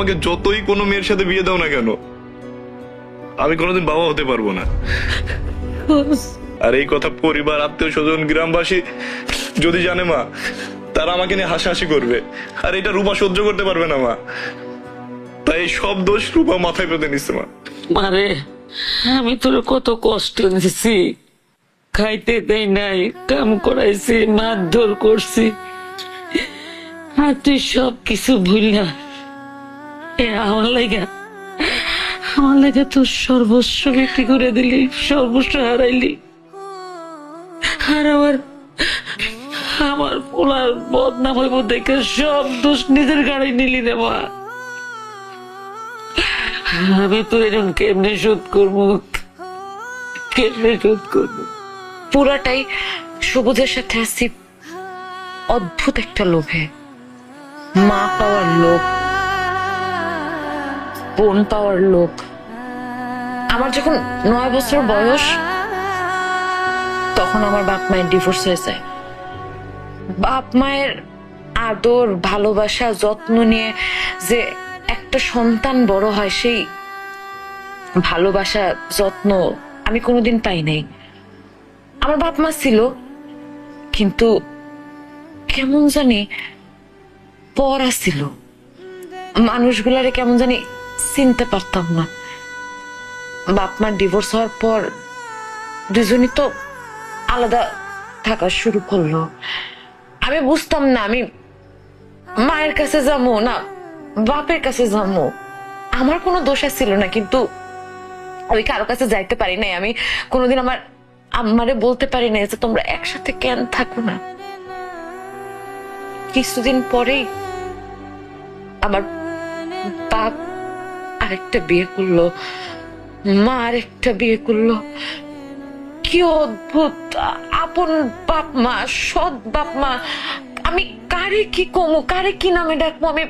আমাকে যতই কোনো মেয়ের সাথে বিয়ে দাও না কেন, আমি কোনোদিন বাবা হতে পারবো না। আর এই কথা পরিবার, আত্মীয় স্বজন, গ্রামবাসী যদি জানে মা, তারা আমাকে নিয়ে হাসাহাসি করবে। আর এটা রূপা সহ্য করতে পারবে না মা। তাই সব দোষ রূপা মাথায় পেতে নিচ্ছে মা। মারে, আমি তোর কত কষ্ট দিছি, খাইতে দেই নাই, কাম করাইছি, মারধর করছি, আর তুই সব কিছু ভুললা আমার লাগে তোর সর্বস্ব বিক্রি করে দিলি, সর্বস্ব হারাইলি। আর আমার পোলার বদনাম হইব দেখে সব দোষ নিজের গাড়ি নিলি রে মা। আমি তো এরকম কেমনে শোধ করবো, কেমনে শোধ করবো? পুরাটাই সবুজের সাথে আছি অদ্ভুত একটা লোভে। মা পাওয়ার লোভ, বোন পাওয়ার লোভ। আমার যখন 9 বছর বয়স, তখন আমার বাপ মায়ের ডিভোর্স হয়ে যায়। বাপ মায়ের আদর, ভালোবাসা, যত্ন নিয়ে যে একটা সন্তান বড় হয়, সেই ভালোবাসা, যত্ন আমি কোনোদিন পাই নাই। আমার বাপ মা ছিল, কিন্তু কেমন জানি পড়া ছিল। মানুষগুলারে কেমন জানি চিনতে পারতাম না। বাপ মার ডিভোর্স হওয়ার পর দুজনই তো আলাদা থাকা শুরু করলো। আমি বুঝতাম না আমি মায়ের কাছে যাবো না বাপের কাছে যাবো। আমার কোনো দোষ ছিল না, কিন্তু ওই কারো কাছে যাইতে পারি নাই। আমি কোনোদিন আমার আম্মারে বলতে পারি নাই যে তোমরা একসাথে কেন থাকো না। কিছুদিন পরেই আমার বাপ আরেকটা বিয়ে করলো, মা আরেকটা বিয়ে করলো। কি অদ্ভুত আপন বাপ মা, সৎ বাপ মা। আমি কারে কি কমু, কারে কি নামে ডাকবো আমি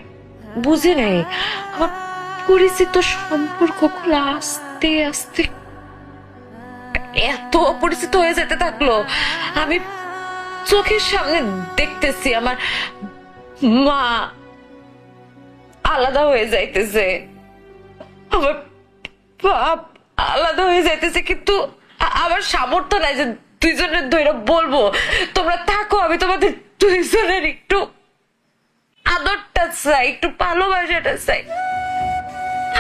বুঝি নাই। আমার পরিচিত সম্পর্কগুলো আস্তে আস্তে এত অপরিচিত হয়ে যেতে থাকলো। আমি চোখের সামনে দেখতেছি আমার মা আলাদা হয়ে যাইতেছে, আমার বাপ আলাদা হয়ে যাইতেছে, কিন্তু আমার সামর্থ্য নাই যে দুইজনের ধরে বলবো তোমরা থাকো। আমি তোমাদের দুইজনের একটু আদরটা চাই, একটু ভালোবাসাটা চাই।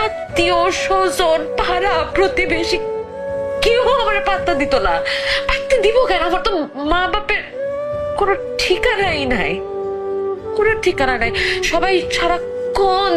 আত্মীয় স্বজন, পাড়া প্রতিবেশী কেউ আমার পাত্তা দিত না। পাত্তা দিব কেন? আমার তো মা বাপের কোনো ঠিকানাই নাই, কোনো ঠিকানা নাই। সবাই সারাক্ষণ